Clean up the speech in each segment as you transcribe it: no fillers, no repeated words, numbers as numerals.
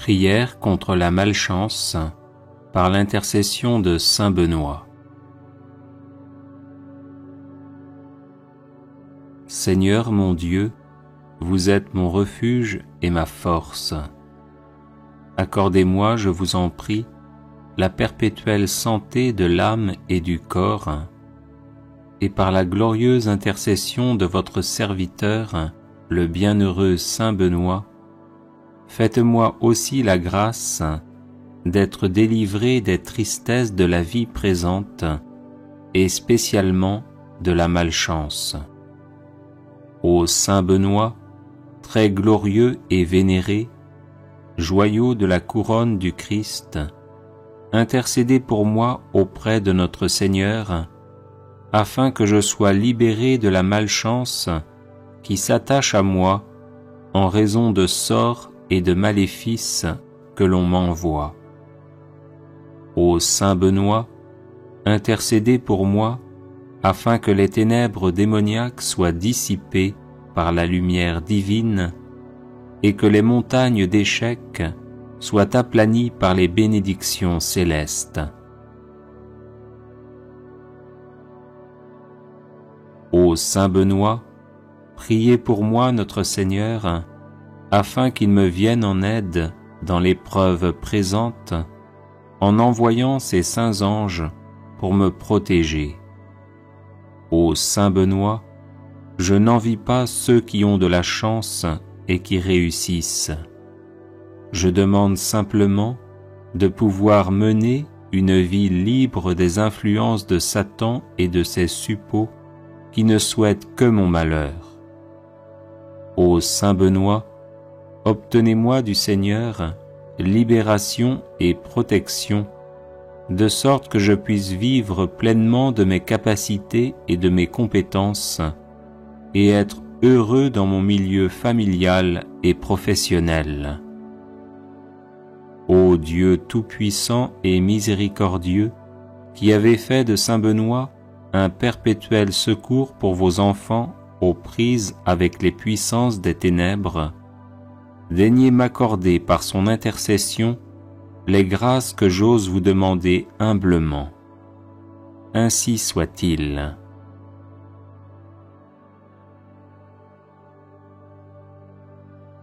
Prière contre la malchance par l'intercession de saint Benoît. Seigneur mon Dieu, vous êtes mon refuge et ma force. Accordez-moi, je vous en prie, la perpétuelle santé de l'âme et du corps, et par la glorieuse intercession de votre serviteur, le bienheureux saint Benoît, faites-moi aussi la grâce d'être délivré des tristesses de la vie présente et spécialement de la malchance. Ô saint Benoît, très glorieux et vénéré, joyau de la couronne du Christ, intercédez pour moi auprès de notre Seigneur, afin que je sois libéré de la malchance qui s'attache à moi en raison de sorts et de maléfices que l'on m'envoie. Ô saint Benoît, intercédez pour moi, afin que les ténèbres démoniaques soient dissipées par la lumière divine et que les montagnes d'échecs soient aplanies par les bénédictions célestes. Ô saint Benoît, priez pour moi notre Seigneur, afin qu'il me vienne en aide dans l'épreuve présente, en envoyant ses saints anges pour me protéger. Ô saint Benoît, je n'envie pas ceux qui ont de la chance et qui réussissent. Je demande simplement de pouvoir mener une vie libre des influences de Satan et de ses suppôts qui ne souhaitent que mon malheur. Ô saint Benoît, obtenez-moi du Seigneur libération et protection, de sorte que je puisse vivre pleinement de mes capacités et de mes compétences, et être heureux dans mon milieu familial et professionnel. Ô Dieu tout-puissant et miséricordieux, qui avez fait de saint Benoît un perpétuel secours pour vos enfants aux prises avec les puissances des ténèbres, daignez m'accorder par son intercession les grâces que j'ose vous demander humblement. Ainsi soit-il.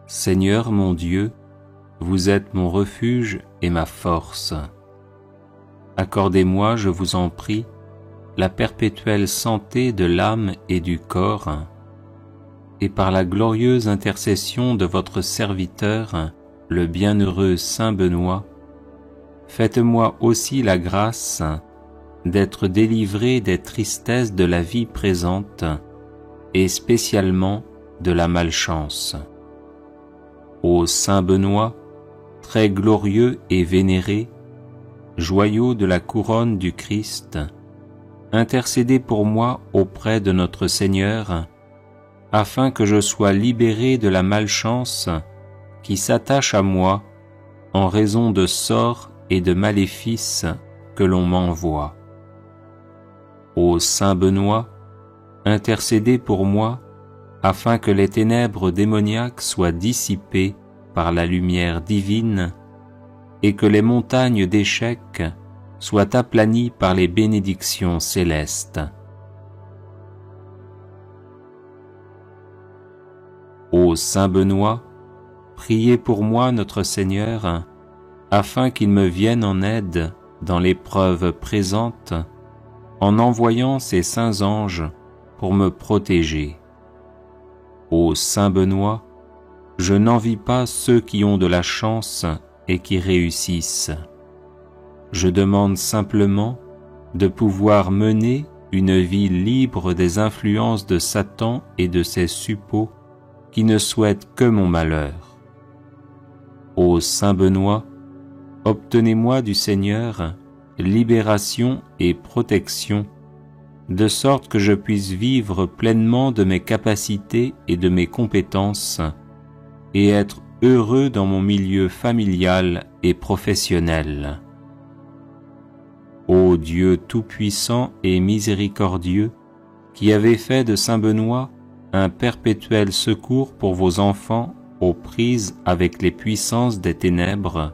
Seigneur mon Dieu, vous êtes mon refuge et ma force. Accordez-moi, je vous en prie, la perpétuelle santé de l'âme et du corps, et par la glorieuse intercession de votre serviteur, le bienheureux saint Benoît, faites-moi aussi la grâce d'être délivré des tristesses de la vie présente et spécialement de la malchance. Ô saint Benoît, très glorieux et vénéré, joyau de la couronne du Christ, intercédez pour moi auprès de notre Seigneur, afin que je sois libéré de la malchance qui s'attache à moi en raison de sorts et de maléfices que l'on m'envoie. Ô saint Benoît, intercédez pour moi, afin que les ténèbres démoniaques soient dissipées par la lumière divine et que les montagnes d'échecs soient aplanies par les bénédictions célestes. Ô saint Benoît, priez pour moi notre Seigneur, afin qu'il me vienne en aide dans l'épreuve présente, en envoyant ses saints anges pour me protéger. Ô saint Benoît, je n'envie pas ceux qui ont de la chance et qui réussissent. Je demande simplement de pouvoir mener une vie libre des influences de Satan et de ses suppôts qui ne souhaitent que mon malheur. Ô saint Benoît, obtenez-moi du Seigneur libération et protection, de sorte que je puisse vivre pleinement de mes capacités et de mes compétences, et être heureux dans mon milieu familial et professionnel. Ô Dieu tout-puissant et miséricordieux, qui avez fait de saint Benoît un perpétuel secours pour vos enfants aux prises avec les puissances des ténèbres,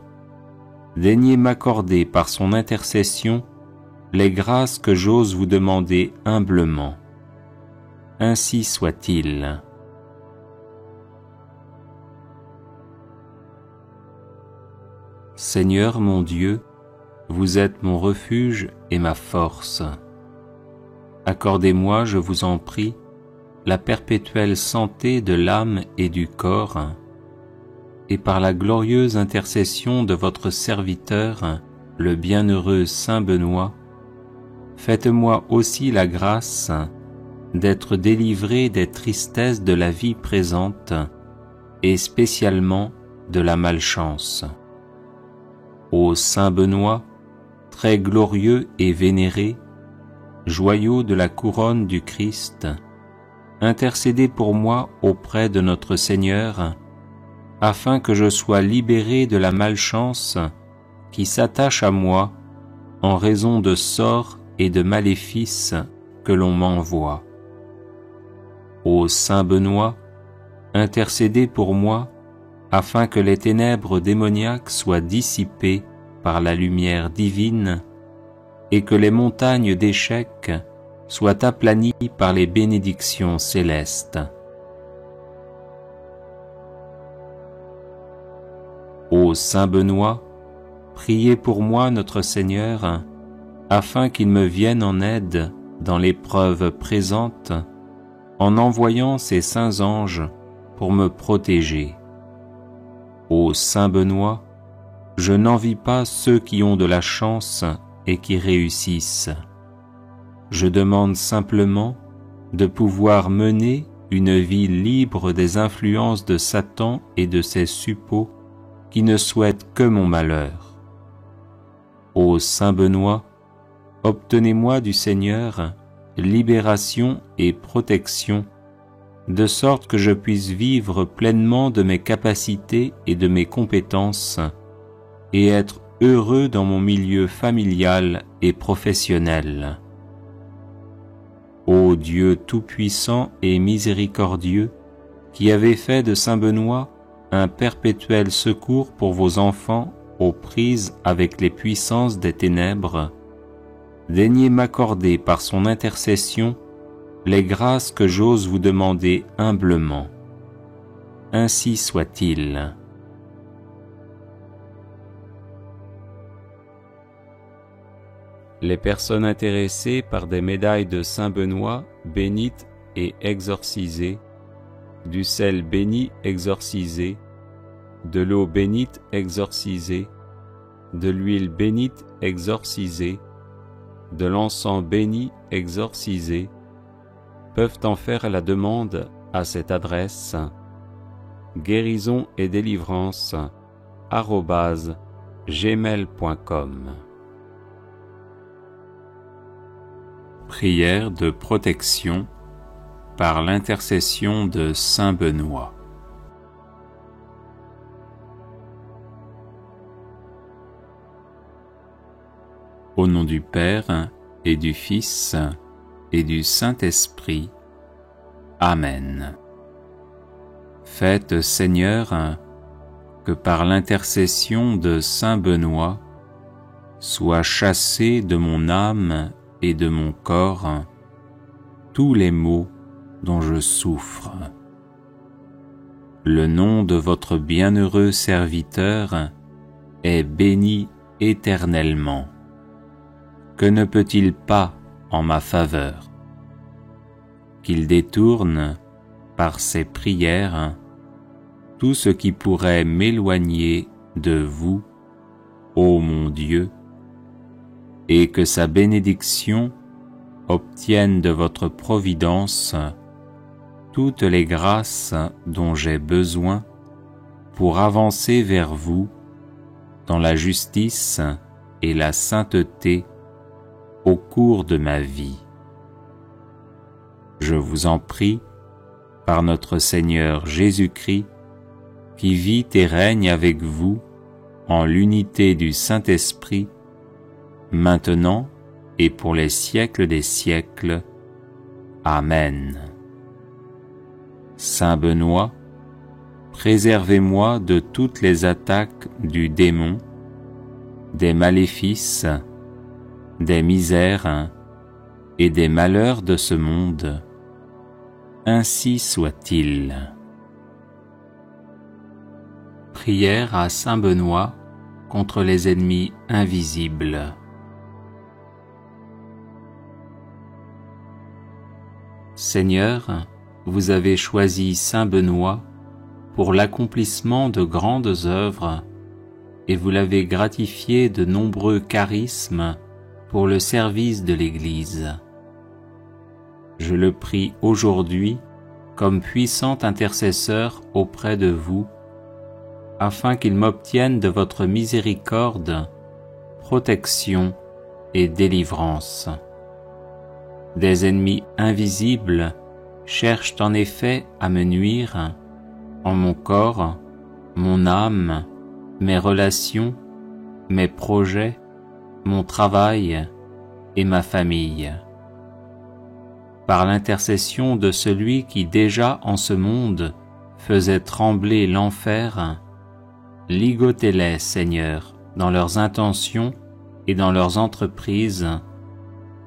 daignez m'accorder par son intercession les grâces que j'ose vous demander humblement. Ainsi soit-il. Seigneur mon Dieu, vous êtes mon refuge et ma force. Accordez-moi, je vous en prie, la perpétuelle santé de l'âme et du corps, et par la glorieuse intercession de votre serviteur, le bienheureux Saint Benoît, faites-moi aussi la grâce d'être délivré des tristesses de la vie présente et spécialement de la malchance. Ô Saint Benoît, très glorieux et vénéré, joyau de la couronne du Christ, intercédez pour moi auprès de notre Seigneur, afin que je sois libéré de la malchance qui s'attache à moi en raison de sorts et de maléfices que l'on m'envoie. Ô Saint Benoît, intercédez pour moi afin que les ténèbres démoniaques soient dissipées par la lumière divine et que les montagnes d'échecs soient aplanies par les bénédictions célestes. Ô Saint Benoît, priez pour moi notre Seigneur, afin qu'il me vienne en aide dans l'épreuve présente, en envoyant ses saints anges pour me protéger. Ô Saint Benoît, je n'envie pas ceux qui ont de la chance et qui réussissent. Je demande simplement de pouvoir mener une vie libre des influences de Satan et de ses suppôts qui ne souhaitent que mon malheur. Ô Saint Benoît, obtenez-moi du Seigneur libération et protection, de sorte que je puisse vivre pleinement de mes capacités et de mes compétences, et être heureux dans mon milieu familial et professionnel. Ô Dieu tout-puissant et miséricordieux, qui avez fait de Saint Benoît un perpétuel secours pour vos enfants aux prises avec les puissances des ténèbres, daignez m'accorder par son intercession les grâces que j'ose vous demander humblement. Ainsi soit-il. Les personnes intéressées par des médailles de Saint Benoît bénites et exorcisées, du sel béni exorcisé, de l'eau bénite exorcisée, de l'huile bénite exorcisée, de l'encens béni exorcisé, peuvent en faire la demande à cette adresse guérison et délivrance @gmail.com. Prière de protection par l'intercession de Saint Benoît. Au nom du Père et du Fils et du Saint-Esprit. Amen. Faites, Seigneur, que par l'intercession de Saint Benoît soient chassés de mon âme et de mon corps tous les maux dont je souffre. Le nom de votre bienheureux serviteur est béni éternellement. Que ne peut-il pas en ma faveur? Qu'il détourne, par ses prières, tout ce qui pourrait m'éloigner de vous, ô mon Dieu, et que sa bénédiction obtienne de votre providence toutes les grâces dont j'ai besoin pour avancer vers vous dans la justice et la sainteté au cours de ma vie. Je vous en prie, par notre Seigneur Jésus-Christ, qui vit et règne avec vous en l'unité du Saint-Esprit, maintenant et pour les siècles des siècles. Amen. Saint Benoît, préservez-moi de toutes les attaques du démon, des maléfices, des misères et des malheurs de ce monde. Ainsi soit-il. Prière à Saint Benoît contre les ennemis invisibles. Seigneur, vous avez choisi Saint Benoît pour l'accomplissement de grandes œuvres et vous l'avez gratifié de nombreux charismes pour le service de l'Église. Je le prie aujourd'hui comme puissant intercesseur auprès de vous, afin qu'il m'obtienne de votre miséricorde, protection et délivrance. Des ennemis invisibles cherchent en effet à me nuire en mon corps, mon âme, mes relations, mes projets, mon travail et ma famille. Par l'intercession de celui qui déjà en ce monde faisait trembler l'enfer, ligotez-les, Seigneur, dans leurs intentions et dans leurs entreprises,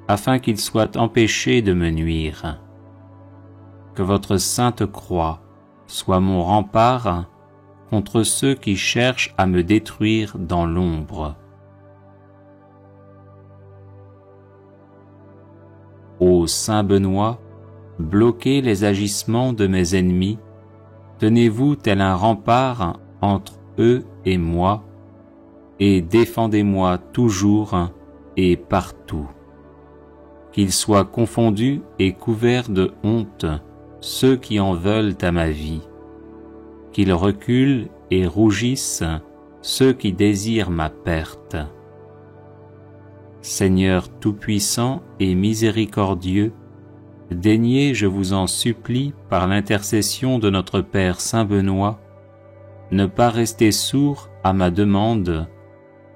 afin qu'ils soient empêchés de me nuire. Que votre sainte croix soit mon rempart contre ceux qui cherchent à me détruire dans l'ombre. Ô Saint Benoît, bloquez les agissements de mes ennemis, tenez-vous tel un rempart entre eux et moi, et défendez-moi toujours et partout. Qu'ils soient confondus et couverts de honte ceux qui en veulent à ma vie, qu'ils reculent et rougissent ceux qui désirent ma perte. Seigneur tout-puissant et miséricordieux, daignez, je vous en supplie, par l'intercession de notre Père Saint Benoît, ne pas rester sourd à ma demande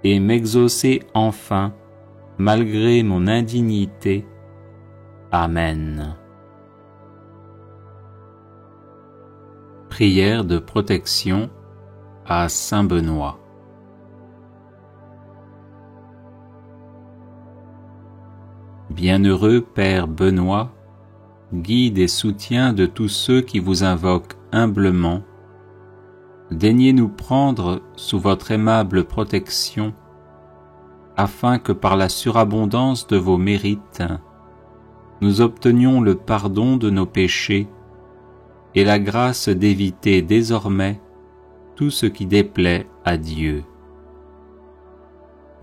et m'exaucer enfin, malgré mon indignité. Amen. Prière de protection à Saint Benoît. Bienheureux Père Benoît, guide et soutien de tous ceux qui vous invoquent humblement, daignez nous prendre sous votre aimable protection, afin que par la surabondance de vos mérites, nous obtenions le pardon de nos péchés et la grâce d'éviter désormais tout ce qui déplaît à Dieu.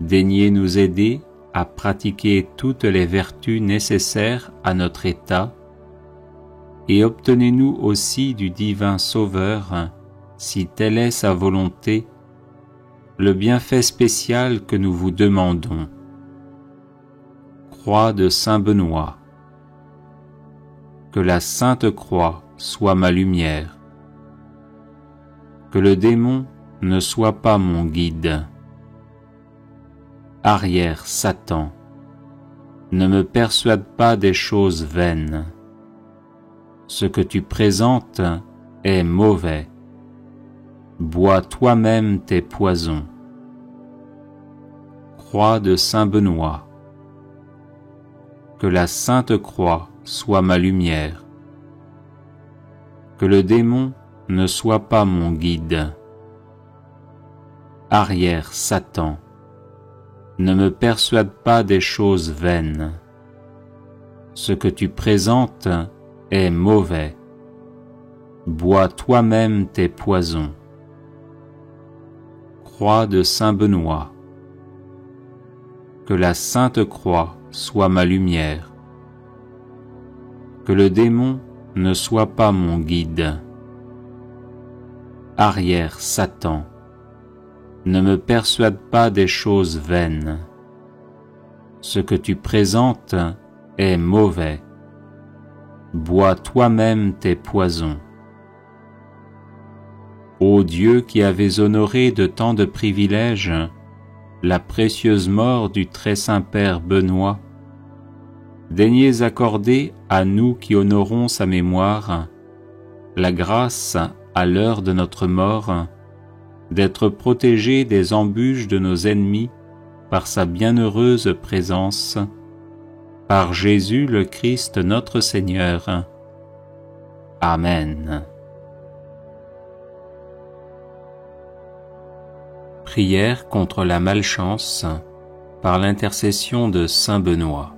Daignez nous aider à pratiquer toutes les vertus nécessaires à notre état, et obtenez-nous aussi du divin Sauveur, si telle est sa volonté, le bienfait spécial que nous vous demandons. Croix de Saint Benoît. Que la Sainte Croix soit ma lumière. Que le démon ne soit pas mon guide. Arrière Satan, ne me persuade pas des choses vaines. Ce que tu présentes est mauvais. Bois toi-même tes poisons. Croix de Saint Benoît. Que la Sainte Croix soit ma lumière. Que le démon ne soit pas mon guide. Arrière Satan, ne me persuade pas des choses vaines. Ce que tu présentes est mauvais. Bois toi-même tes poisons. Croix de Saint Benoît. Que la Sainte Croix soit ma lumière. Que le démon ne soit pas mon guide. Arrière Satan, ne me persuade pas des choses vaines. Ce que tu présentes est mauvais. Bois toi-même tes poisons. Ô Dieu qui avais honoré de tant de privilèges la précieuse mort du très saint Père Benoît, daignez accorder à nous qui honorons sa mémoire la grâce à l'heure de notre mort, d'être protégés des embûches de nos ennemis par sa bienheureuse présence, par Jésus le Christ notre Seigneur. Amen. Prière contre la malchance par l'intercession de saint Benoît.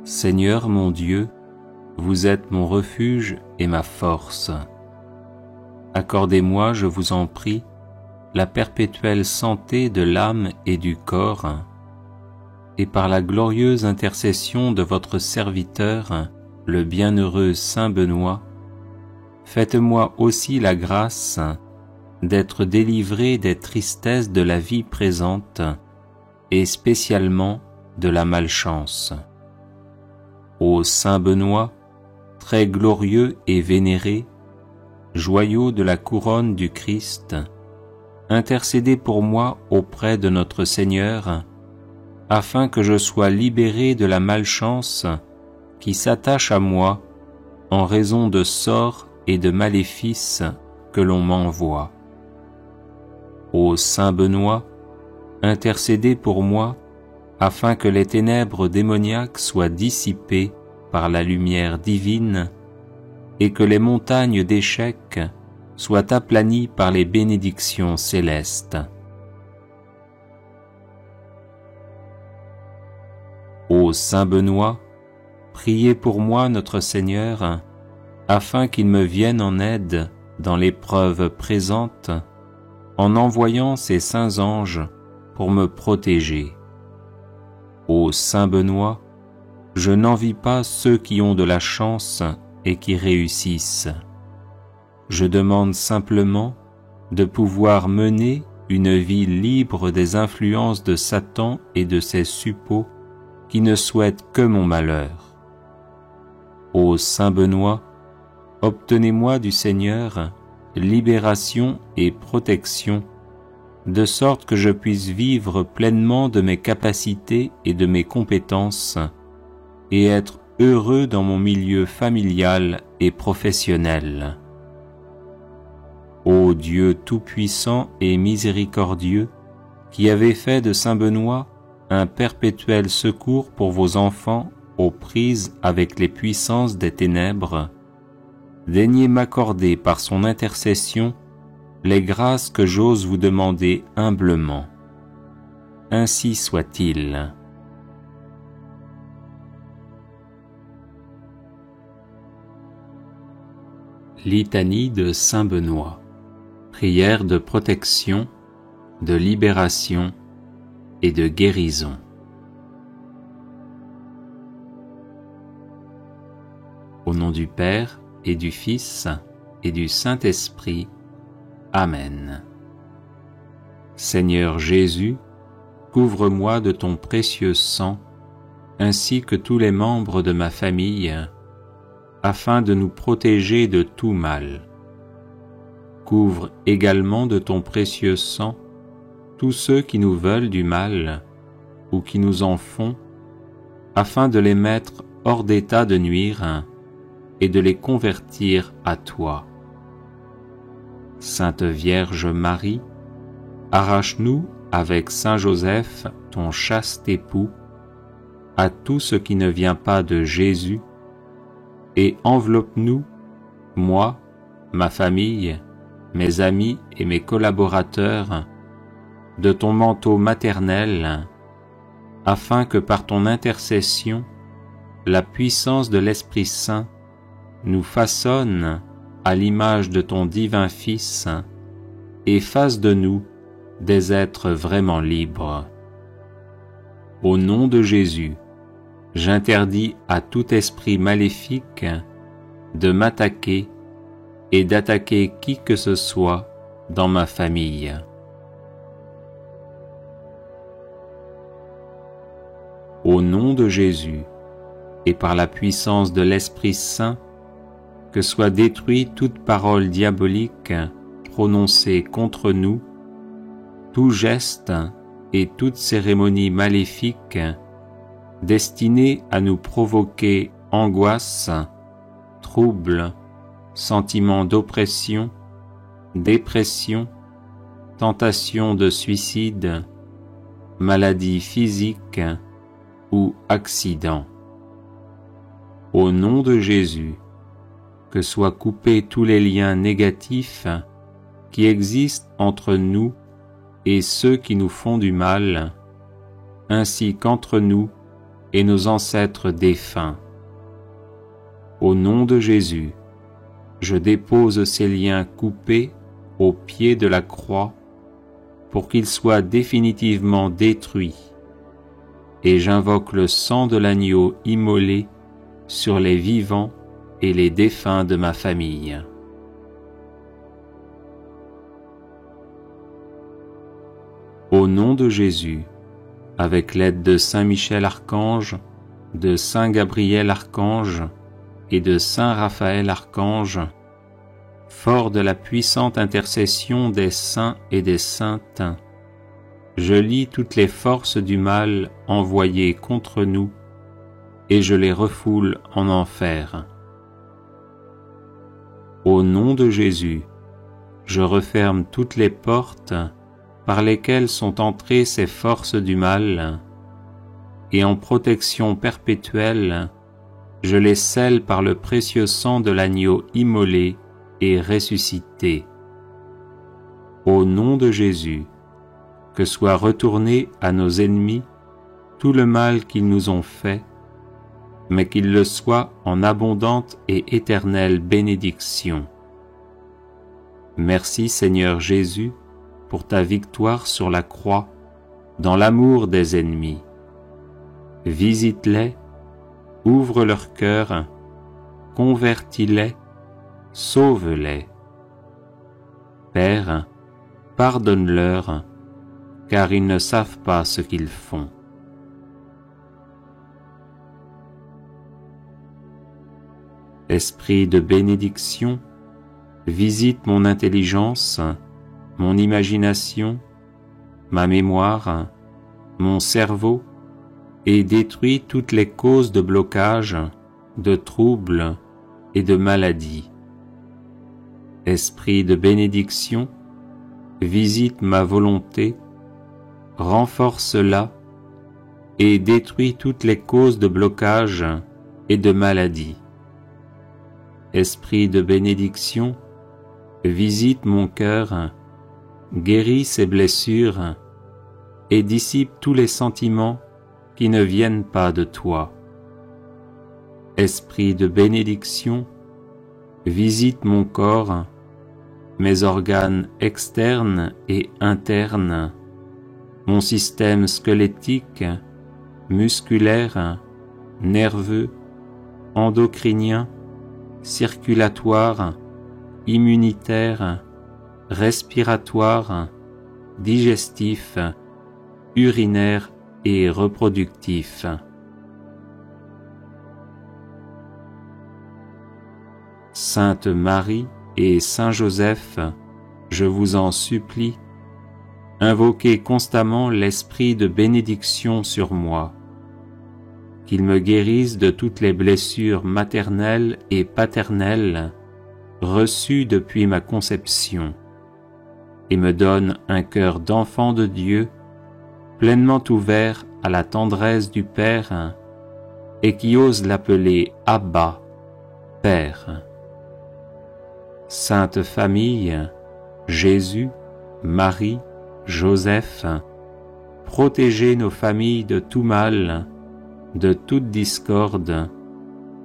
Seigneur mon Dieu, vous êtes mon refuge et ma force. Accordez-moi, je vous en prie, la perpétuelle santé de l'âme et du corps, et par la glorieuse intercession de votre serviteur, le bienheureux saint Benoît, faites-moi aussi la grâce d'être délivré des tristesses de la vie présente et spécialement de la malchance. Ô saint Benoît, très glorieux et vénéré, joyau de la couronne du Christ, intercédez pour moi auprès de notre Seigneur, afin que je sois libéré de la malchance qui s'attache à moi en raison de sorts et de maléfices que l'on m'envoie. Ô saint Benoît, intercédez pour moi, afin que les ténèbres démoniaques soient dissipées par la lumière divine et que les montagnes d'échecs soient aplanies par les bénédictions célestes. Ô saint Benoît, priez pour moi notre Seigneur, afin qu'il me vienne en aide dans l'épreuve présente, en envoyant ses saints anges pour me protéger. Ô saint Benoît, je n'envie pas ceux qui ont de la chance et qui réussissent. Je demande simplement de pouvoir mener une vie libre des influences de Satan et de ses suppôts qui ne souhaitent que mon malheur. Ô saint Benoît, obtenez-moi du Seigneur libération et protection, de sorte que je puisse vivre pleinement de mes capacités et de mes compétences, et être heureux dans mon milieu familial et professionnel. Ô Dieu tout-puissant et miséricordieux, qui avez fait de saint Benoît un perpétuel secours pour vos enfants aux prises avec les puissances des ténèbres, daignez m'accorder par son intercession les grâces que j'ose vous demander humblement. Ainsi soit-il. Litanie de saint Benoît. Prière de protection, de libération et de guérison. Au nom du Père et du Fils et du Saint-Esprit. Amen. Seigneur Jésus, couvre-moi de ton précieux sang, ainsi que tous les membres de ma famille, afin de nous protéger de tout mal. Couvre également de ton précieux sang tous ceux qui nous veulent du mal ou qui nous en font, afin de les mettre hors d'état de nuire et de les convertir à toi. Sainte Vierge Marie, arrache-nous avec Saint Joseph, ton chaste époux, à tout ce qui ne vient pas de Jésus, et enveloppe-nous, moi, ma famille, mes amis et mes collaborateurs, de ton manteau maternel, afin que par ton intercession, la puissance de l'Esprit Saint nous façonne à l'image de ton divin Fils et fasse de nous des êtres vraiment libres. Au nom de Jésus, j'interdis à tout esprit maléfique de m'attaquer et d'attaquer qui que ce soit dans ma famille. Au nom de Jésus, et par la puissance de l'Esprit Saint, que soit détruite toute parole diabolique prononcée contre nous, tout geste et toute cérémonie maléfique destinée à nous provoquer angoisse, troubles, sentiments d'oppression, dépression, tentation de suicide, maladie physique ou accident. Au nom de Jésus, que soient coupés tous les liens négatifs qui existent entre nous et ceux qui nous font du mal, ainsi qu'entre nous et nos ancêtres défunts. Au nom de Jésus, je dépose ces liens coupés au pied de la croix pour qu'ils soient définitivement détruits, et j'invoque le sang de l'agneau immolé sur les vivants et les défunts de ma famille. Au nom de Jésus, avec l'aide de Saint Michel Archange, de Saint Gabriel Archange et de Saint Raphaël Archange, fort de la puissante intercession des saints et des saintes, je lie toutes les forces du mal envoyées contre nous et je les refoule en enfer. Au nom de Jésus, je referme toutes les portes par lesquelles sont entrées ces forces du mal, et en protection perpétuelle, je les scelle par le précieux sang de l'agneau immolé et ressuscité. Au nom de Jésus, que soit retourné à nos ennemis tout le mal qu'ils nous ont fait, mais qu'il le soit en abondante et éternelle bénédiction. Merci Seigneur Jésus pour ta victoire sur la croix dans l'amour des ennemis. Visite-les, ouvre leur cœur, convertis-les, sauve-les. Père, pardonne-leur, car ils ne savent pas ce qu'ils font. Esprit de bénédiction, visite mon intelligence, mon imagination, ma mémoire, mon cerveau, et détruis toutes les causes de blocage, de troubles et de maladies. Esprit de bénédiction, visite ma volonté, renforce-la et détruis toutes les causes de blocage et de maladies. Esprit de bénédiction, visite mon cœur, guéris ses blessures et dissipe tous les sentiments qui ne viennent pas de toi. Esprit de bénédiction, visite mon corps, mes organes externes et internes, mon système squelettique, musculaire, nerveux, endocrinien, circulatoire, immunitaire, respiratoire, digestif, urinaire et reproductif. Sainte Marie et Saint Joseph, je vous en supplie, invoquez constamment l'esprit de bénédiction sur moi, qu'il me guérisse de toutes les blessures maternelles et paternelles reçues depuis ma conception, et me donne un cœur d'enfant de Dieu, pleinement ouvert à la tendresse du Père, et qui ose l'appeler Abba, Père. Sainte Famille, Jésus, Marie, Joseph, protégez nos familles de tout mal, de toute discorde,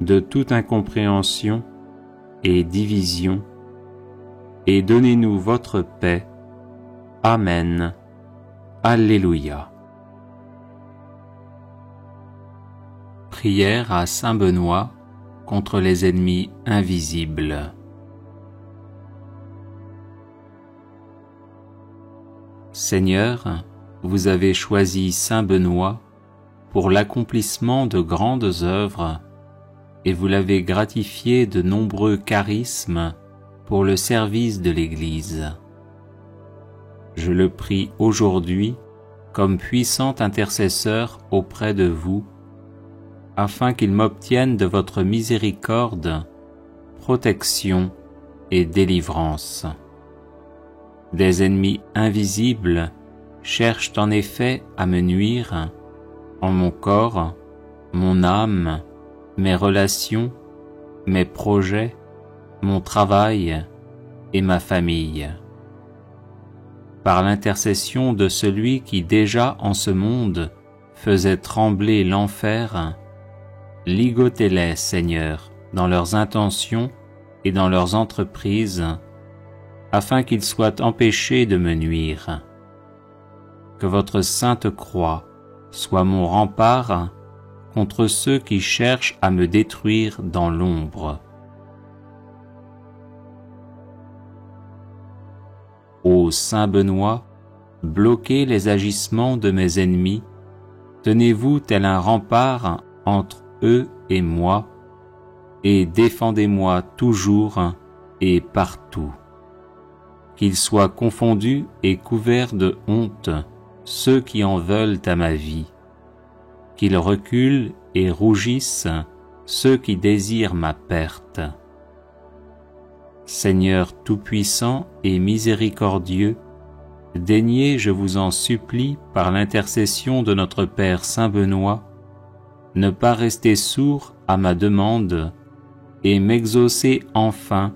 de toute incompréhension et division, et donnez-nous votre paix. Amen. Alléluia. Prière à Saint Benoît contre les ennemis invisibles. Seigneur, vous avez choisi Saint Benoît pour l'accomplissement de grandes œuvres, et vous l'avez gratifié de nombreux charismes pour le service de l'Église. Je le prie aujourd'hui comme puissant intercesseur auprès de vous, afin qu'il m'obtienne de votre miséricorde protection et délivrance. Des ennemis invisibles cherchent en effet à me nuire en mon corps, mon âme, mes relations, mes projets, mon travail et ma famille. Par l'intercession de celui qui déjà en ce monde faisait trembler l'enfer, ligotez-les, Seigneur, dans leurs intentions et dans leurs entreprises, afin qu'ils soient empêchés de me nuire. Que votre sainte croix soit mon rempart contre ceux qui cherchent à me détruire dans l'ombre. Ô Saint Benoît, bloquez les agissements de mes ennemis, tenez-vous tel un rempart entre eux et moi, et défendez-moi toujours et partout. Qu'ils soient confondus et couverts de honte ceux qui en veulent à ma vie, qu'ils reculent et rougissent ceux qui désirent ma perte. Seigneur tout-puissant et miséricordieux, daignez, je vous en supplie, par l'intercession de notre Père Saint Benoît, ne pas rester sourd à ma demande et m'exaucer enfin,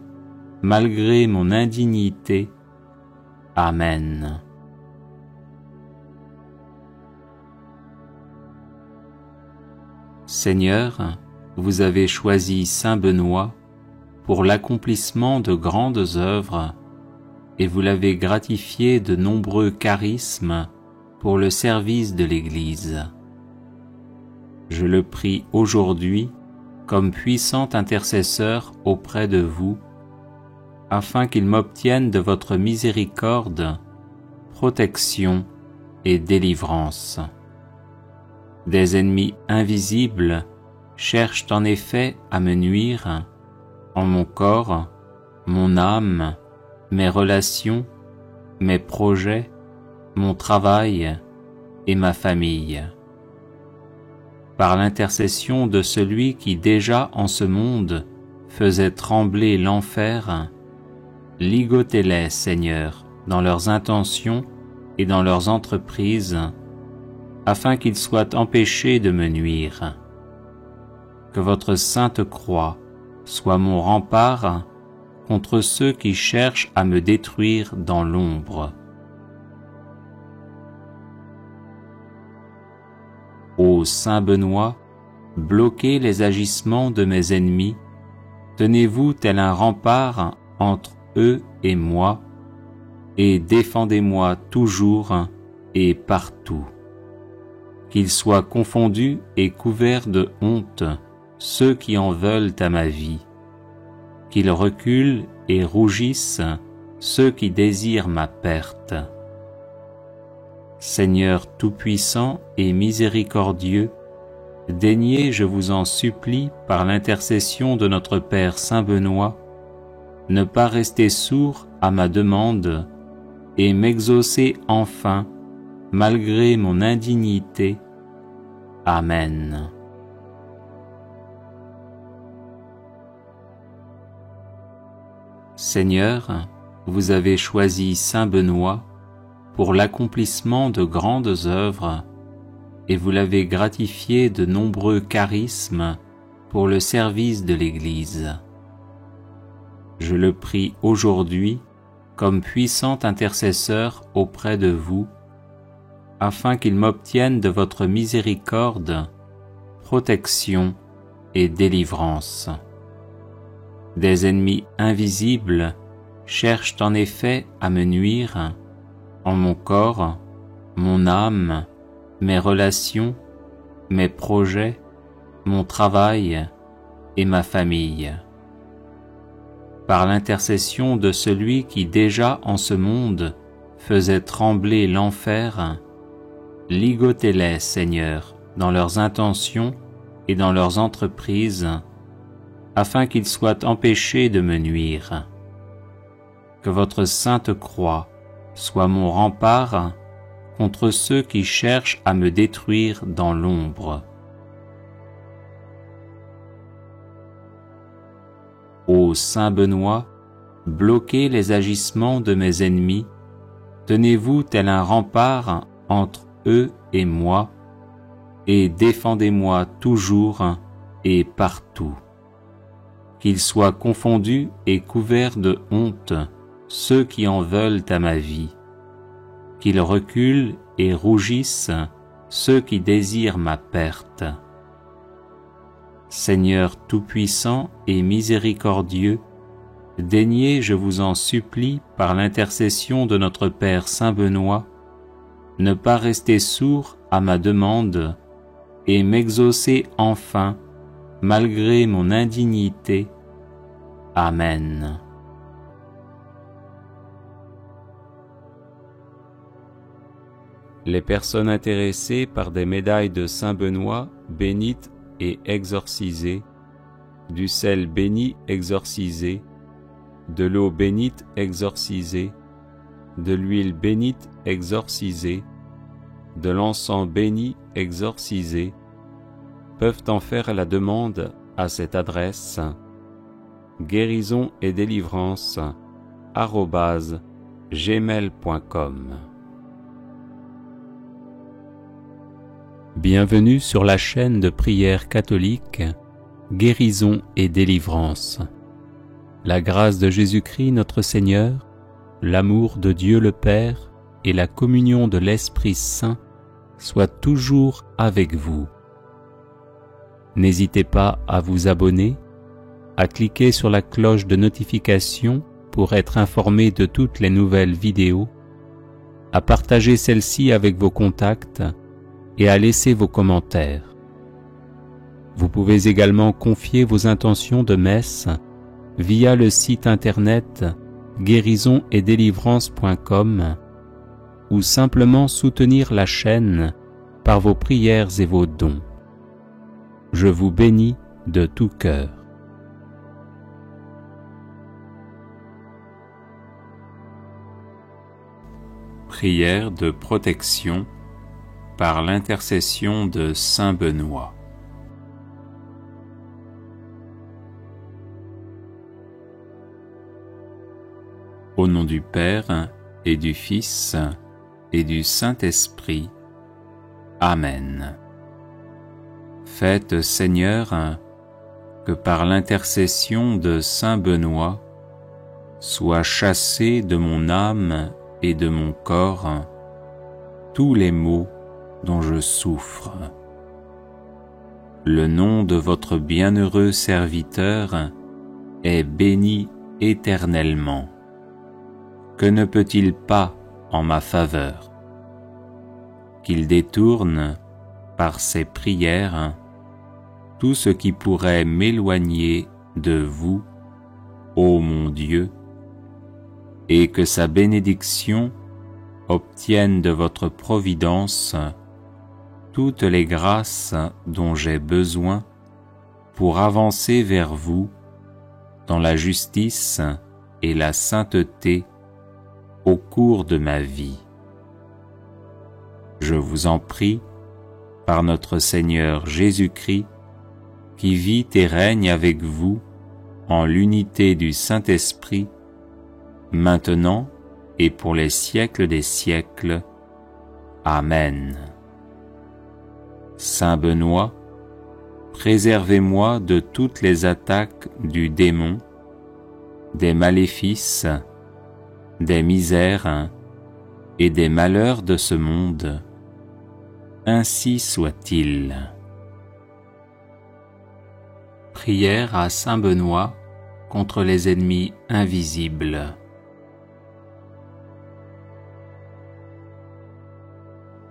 malgré mon indignité. Amen. Seigneur, vous avez choisi Saint Benoît pour l'accomplissement de grandes œuvres, et vous l'avez gratifié de nombreux charismes pour le service de l'Église. Je le prie aujourd'hui comme puissant intercesseur auprès de vous, afin qu'il m'obtienne de votre miséricorde, protection et délivrance. Des ennemis invisibles cherchent en effet à me nuire en mon corps, mon âme, mes relations, mes projets, mon travail et ma famille. Par l'intercession de celui qui déjà en ce monde faisait trembler l'enfer, ligotez-les, Seigneur, dans leurs intentions et dans leurs entreprises, afin qu'ils soient empêchés de me nuire. Que votre sainte croix soit mon rempart contre ceux qui cherchent à me détruire dans l'ombre. Ô Saint Benoît, bloquez les agissements de mes ennemis, tenez-vous tel un rempart entre eux et moi, et défendez-moi toujours et partout. Qu'ils soient confondus et couverts de honte ceux qui en veulent à ma vie, qu'ils reculent et rougissent ceux qui désirent ma perte. Seigneur tout-puissant et miséricordieux, daignez, je vous en supplie, par l'intercession de notre Père Saint Benoît, ne pas rester sourd à ma demande et m'exaucer enfin, malgré mon indignité. Amen. Seigneur, vous avez choisi Saint Benoît pour l'accomplissement de grandes œuvres, et vous l'avez gratifié de nombreux charismes pour le service de l'Église. Je le prie aujourd'hui comme puissant intercesseur auprès de vous, afin qu'il m'obtienne de votre miséricorde, protection et délivrance. Des ennemis invisibles cherchent en effet à me nuire en mon corps, mon âme, mes relations, mes projets, mon travail et ma famille. Par l'intercession de celui qui déjà en ce monde faisait trembler l'enfer, ligotez-les, Seigneur, dans leurs intentions et dans leurs entreprises, afin qu'ils soient empêchés de me nuire. Que votre sainte croix soit mon rempart contre ceux qui cherchent à me détruire dans l'ombre. Ô Saint Benoît, bloquez les agissements de mes ennemis, tenez-vous tel un rempart entre eux et moi, et défendez-moi toujours et partout. Qu'ils soient confondus et couverts de honte ceux qui en veulent à ma vie, qu'ils reculent et rougissent ceux qui désirent ma perte. Seigneur tout-puissant et miséricordieux, daignez, je vous en supplie, par l'intercession de notre Père Saint Benoît, ne pas rester sourd à ma demande et m'exaucer enfin, malgré mon indignité. Amen. Les personnes intéressées par des médailles de Saint Benoît bénites et exorcisées, du sel béni exorcisé, de l'eau bénite exorcisée, de l'huile bénite exorcisée, de l'encens béni exorcisé, peuvent en faire la demande à cette adresse guérison et délivrance @gmail.com. Bienvenue sur la chaîne de prière catholique Guérison et délivrance. La grâce de Jésus-Christ notre Seigneur, l'amour de Dieu le Père et la communion de l'Esprit Saint soient toujours avec vous. N'hésitez pas à vous abonner, à cliquer sur la cloche de notification pour être informé de toutes les nouvelles vidéos, à partager celle-ci avec vos contacts et à laisser vos commentaires. Vous pouvez également confier vos intentions de messe via le site internet guérisonetdélivrance.com ou simplement soutenir la chaîne par vos prières et vos dons. Je vous bénis de tout cœur. Prière de protection par l'intercession de Saint Benoît. Au nom du Père et du Fils et du Saint-Esprit. Amen. Faites, Seigneur, que par l'intercession de Saint Benoît soient chassés de mon âme et de mon corps tous les maux dont je souffre. Le nom de votre bienheureux serviteur est béni éternellement. Que ne peut-il pas en ma faveur? Qu'il détourne, par ses prières, tout ce qui pourrait m'éloigner de vous, ô mon Dieu, et que sa bénédiction obtienne de votre providence toutes les grâces dont j'ai besoin pour avancer vers vous dans la justice et la sainteté au cours de ma vie. Je vous en prie, par notre Seigneur Jésus-Christ, qui vit et règne avec vous en l'unité du Saint-Esprit, maintenant et pour les siècles des siècles. Amen. Saint Benoît, préservez-moi de toutes les attaques du démon, des maléfices, des misères et des malheurs de ce monde. Ainsi soit-il. Prière à Saint Benoît contre les ennemis invisibles.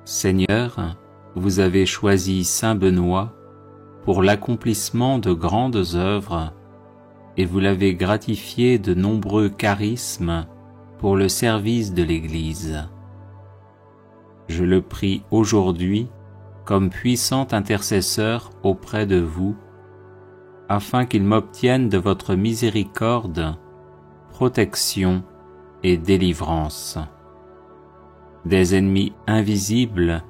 Seigneur, vous avez choisi Saint Benoît pour l'accomplissement de grandes œuvres et vous l'avez gratifié de nombreux charismes pour le service de l'Église. Je le prie aujourd'hui comme puissant intercesseur auprès de vous, afin qu'il m'obtienne de votre miséricorde, protection et délivrance. Des ennemis invisibles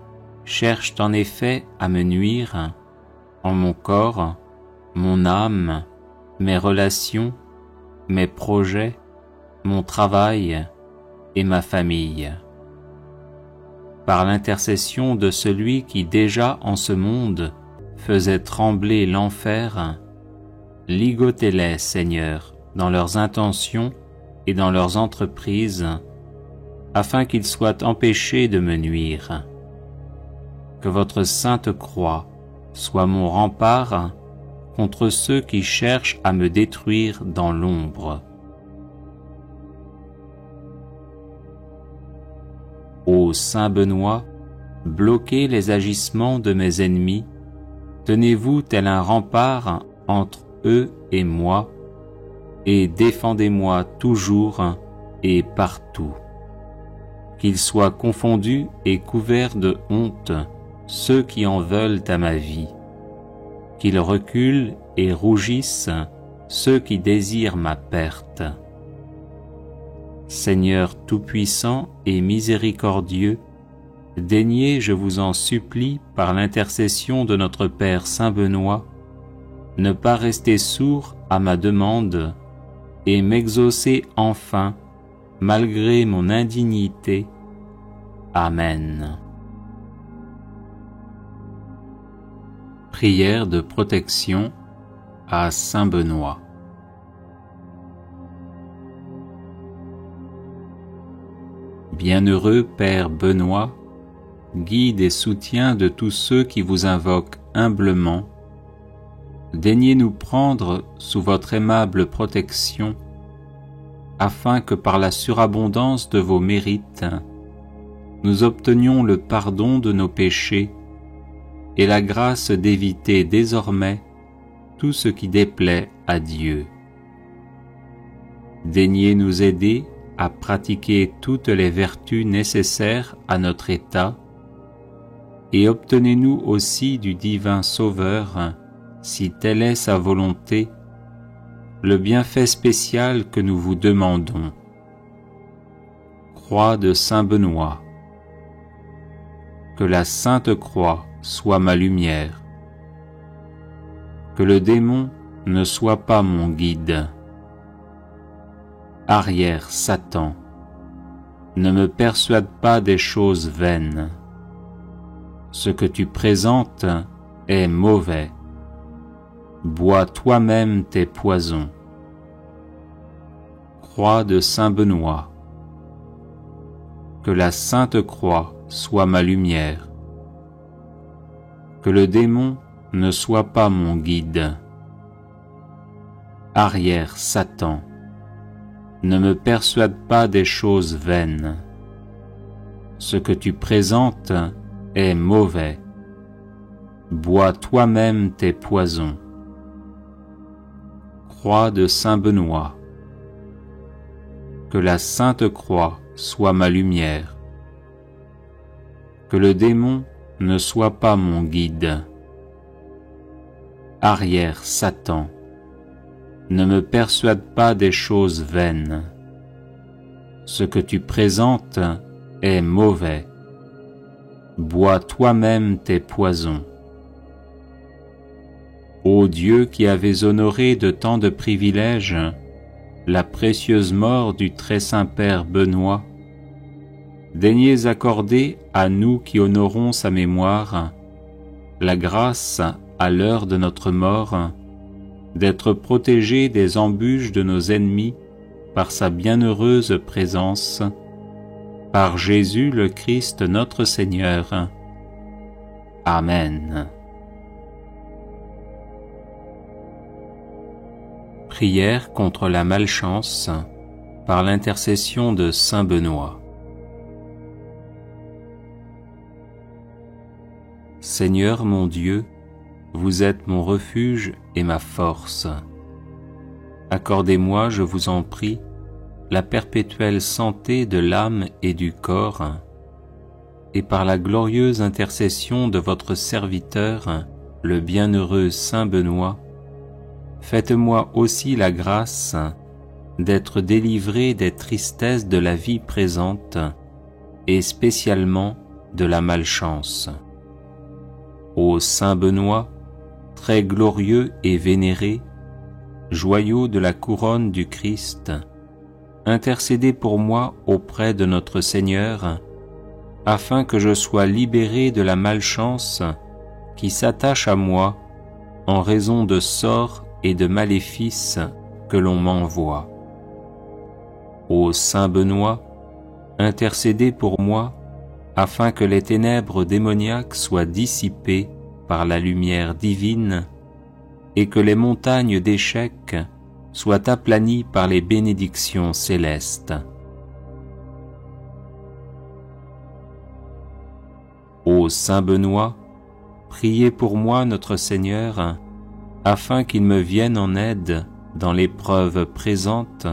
cherchent en effet à me nuire en mon corps, mon âme, mes relations mes projets, mon travail et ma famille. Par l'intercession de celui qui déjà en ce monde faisait trembler l'enfer, ligotez-les, Seigneur, dans leurs intentions et dans leurs entreprises, afin qu'ils soient empêchés de me nuire. Que votre sainte croix soit mon rempart contre ceux qui cherchent à me détruire dans l'ombre. Ô Saint Benoît, bloquez les agissements de mes ennemis, tenez-vous tel un rempart entre eux et moi, et défendez-moi toujours et partout. Qu'ils soient confondus et couverts de honte ceux qui en veulent à ma vie, qu'ils reculent et rougissent ceux qui désirent ma perte. Seigneur tout-puissant et miséricordieux, daignez, je vous en supplie, par l'intercession de notre Père Saint Benoît, ne pas rester sourd à ma demande et m'exaucer enfin, malgré mon indignité. Amen. Prière de protection à Saint Benoît. Bienheureux Père Benoît, guide et soutien de tous ceux qui vous invoquent humblement, daignez nous prendre sous votre aimable protection, afin que par la surabondance de vos mérites, nous obtenions le pardon de nos péchés et la grâce d'éviter désormais tout ce qui déplaît à Dieu. Daignez nous aider à pratiquer toutes les vertus nécessaires à notre état, et obtenez-nous aussi du divin Sauveur, si telle est sa volonté, le bienfait spécial que nous vous demandons. Croix de Saint Benoît. Que la Sainte Croix soit ma lumière. Que le démon ne soit pas mon guide. Arrière, Satan, ne me persuade pas des choses vaines. Ce que tu présentes est mauvais. Bois toi-même tes poisons. Croix de Saint Benoît. Que la Sainte Croix soit ma lumière. Que le démon ne soit pas mon guide. Arrière, Satan, ne me persuade pas des choses vaines. Ce que tu présentes est mauvais. Bois toi-même tes poisons. Croix de Saint Benoît. Que la Sainte Croix soit ma lumière. Que le démon ne soit pas mon guide. Arrière, Satan, ne me persuade pas des choses vaines. Ce que tu présentes est mauvais. Bois toi-même tes poisons. Ô Dieu qui avais honoré de tant de privilèges la précieuse mort du très saint Père Benoît, daignez accorder à nous qui honorons sa mémoire la grâce, à l'heure de notre mort, d'être protégés des embûches de nos ennemis par sa bienheureuse présence, par Jésus le Christ notre Seigneur. Amen. Prière contre la malchance par l'intercession de Saint Benoît. Seigneur mon Dieu, vous êtes mon refuge et ma force. Accordez-moi, je vous en prie, la perpétuelle santé de l'âme et du corps, et par la glorieuse intercession de votre serviteur, le bienheureux Saint Benoît, faites-moi aussi la grâce d'être délivré des tristesses de la vie présente, et spécialement de la malchance. Ô Saint Benoît, très glorieux et vénéré, joyau de la couronne du Christ, intercédez pour moi auprès de notre Seigneur, afin que je sois libéré de la malchance qui s'attache à moi en raison de sorts et de maléfices que l'on m'envoie. Ô Saint Benoît, intercédez pour moi, afin que les ténèbres démoniaques soient dissipées par la lumière divine et que les montagnes d'échecs soient aplanies par les bénédictions célestes. Ô Saint Benoît, priez pour moi notre Seigneur, afin qu'il me vienne en aide dans l'épreuve présente,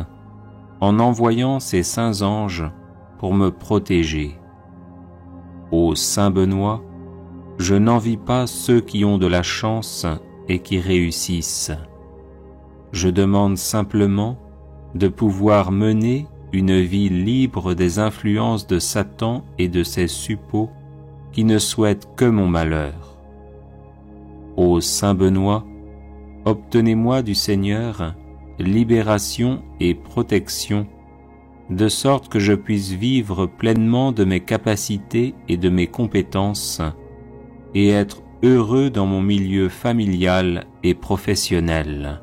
en envoyant ses saints anges pour me protéger. Ô Saint Benoît, je n'envie pas ceux qui ont de la chance et qui réussissent. Je demande simplement de pouvoir mener une vie libre des influences de Satan et de ses suppôts qui ne souhaitent que mon malheur. Ô Saint Benoît, obtenez-moi du Seigneur libération et protection, de sorte que je puisse vivre pleinement de mes capacités et de mes compétences, et être heureux dans mon milieu familial et professionnel.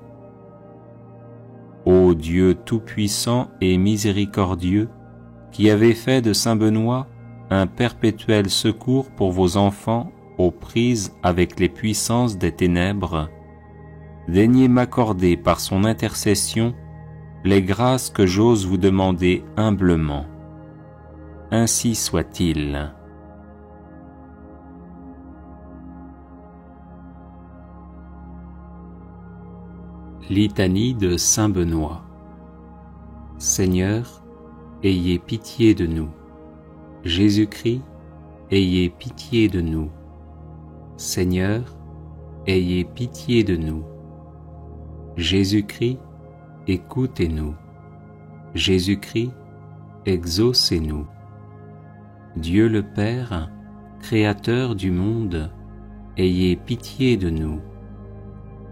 Ô Dieu tout-puissant et miséricordieux, qui avez fait de Saint Benoît un perpétuel secours pour vos enfants aux prises avec les puissances des ténèbres, daignez m'accorder par son intercession les grâces que j'ose vous demander humblement. Ainsi soit-il. Litanie de Saint Benoît. Seigneur, ayez pitié de nous. Jésus-Christ, ayez pitié de nous. Seigneur, ayez pitié de nous. Jésus-Christ, écoutez-nous. Jésus-Christ, exaucez-nous. Dieu le Père, Créateur du monde, ayez pitié de nous.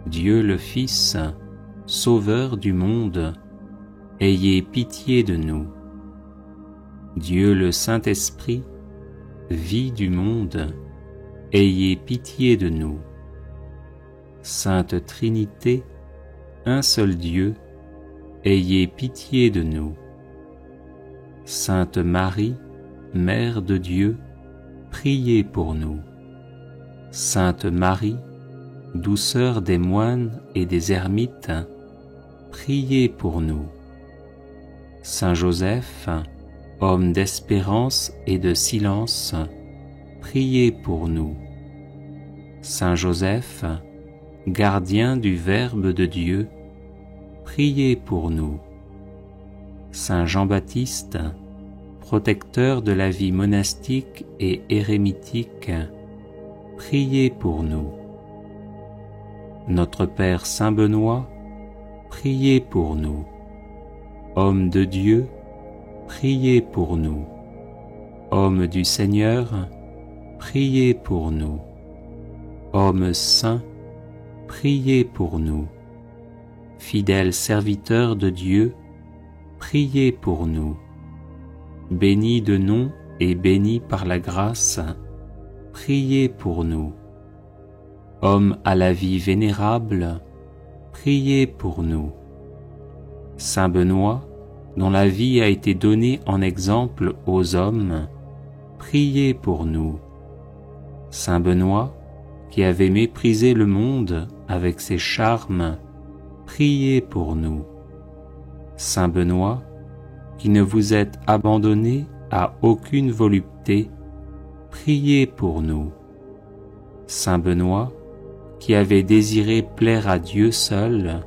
Dieu le Fils, Sauveur du monde, ayez pitié de nous. Dieu le Saint-Esprit, vie du monde, ayez pitié de nous. Sainte Trinité, un seul Dieu, ayez pitié de nous. Sainte Marie, Mère de Dieu, priez pour nous. Sainte Marie, douceur des moines et des ermites, priez pour nous. Saint Joseph, homme d'espérance et de silence, priez pour nous. Saint Joseph, gardien du Verbe de Dieu, priez pour nous. Saint Jean-Baptiste, protecteur de la vie monastique et érémitique, priez pour nous. Notre Père Saint Benoît, priez pour nous. Homme de Dieu, priez pour nous. Homme du Seigneur, priez pour nous. Homme saint, priez pour nous. Fidèle serviteur de Dieu, priez pour nous. Béni de nom et béni par la grâce, priez pour nous. Homme à la vie vénérable, priez pour nous. Saint Benoît, dont la vie a été donnée en exemple aux hommes, priez pour nous. Saint Benoît, qui avait méprisé le monde avec ses charmes, priez pour nous. Saint Benoît, qui ne vous êtes abandonné à aucune volupté, priez pour nous. Saint Benoît, qui avez désiré plaire à Dieu seul,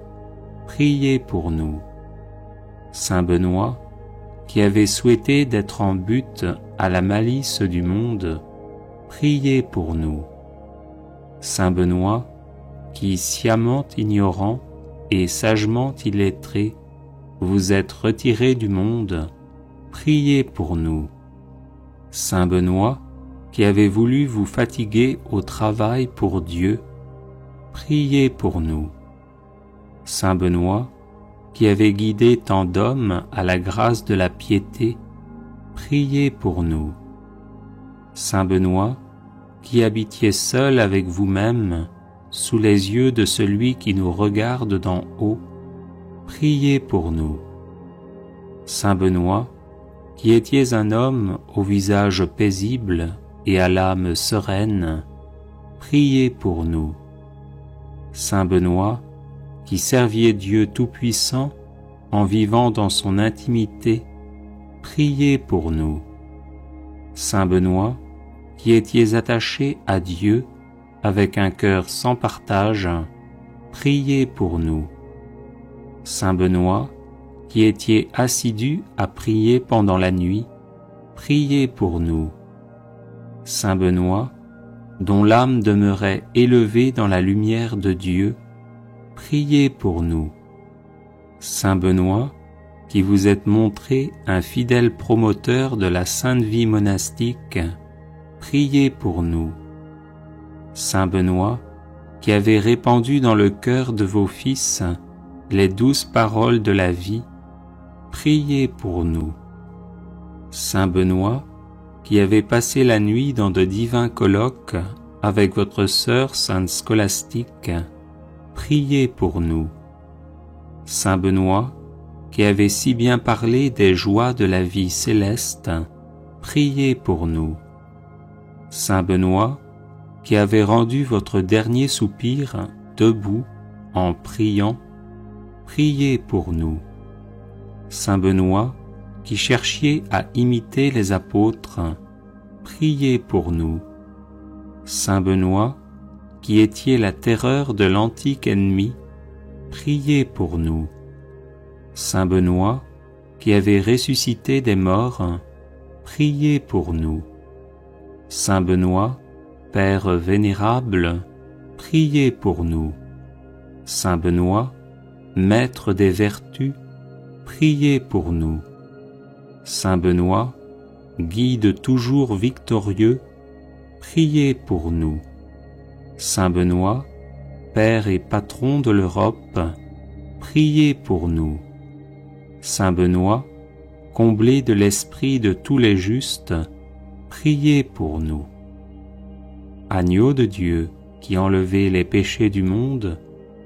priez pour nous. Saint Benoît, qui avez souhaité d'être en butte à la malice du monde, priez pour nous. Saint Benoît, qui sciemment ignorant et sagement illettré, vous êtes retiré du monde, priez pour nous. Saint Benoît, qui avez voulu vous fatiguer au travail pour Dieu, priez pour nous. Saint Benoît, qui avez guidé tant d'hommes à la grâce de la piété, priez pour nous. Saint Benoît, qui habitiez seul avec vous-même, sous les yeux de celui qui nous regarde d'en haut, priez pour nous. Saint Benoît, qui étiez un homme au visage paisible et à l'âme sereine, priez pour nous. Saint Benoît, qui serviez Dieu Tout-Puissant en vivant dans son intimité, priez pour nous. Saint Benoît, qui étiez attaché à Dieu avec un cœur sans partage, priez pour nous. Saint Benoît, qui étiez assidu à prier pendant la nuit, priez pour nous. Saint Benoît, dont l'âme demeurait élevée dans la lumière de Dieu, priez pour nous. Saint Benoît, qui vous êtes montré un fidèle promoteur de la sainte vie monastique, priez pour nous. Saint Benoît, qui avez répandu dans le cœur de vos fils les douces paroles de la vie, priez pour nous. Saint Benoît, qui avez passé la nuit dans de divins colloques avec votre sœur sainte Scolastique, priez pour nous. Saint Benoît, qui avez si bien parlé des joies de la vie céleste, priez pour nous. Saint Benoît, qui avez rendu votre dernier soupir debout en priant, priez pour nous. Saint Benoît, qui cherchiez à imiter les apôtres, priez pour nous. Saint Benoît, qui étiez la terreur de l'antique ennemi, priez pour nous. Saint Benoît, qui avez ressuscité des morts, priez pour nous. Saint Benoît, Père vénérable, priez pour nous. Saint Benoît, Maître des vertus, priez pour nous. Saint Benoît, Guide toujours victorieux, priez pour nous. Saint Benoît, Père et Patron de l'Europe, priez pour nous. Saint Benoît, comblé de l'esprit de tous les justes, priez pour nous. Agneau de Dieu, qui enlevez les péchés du monde,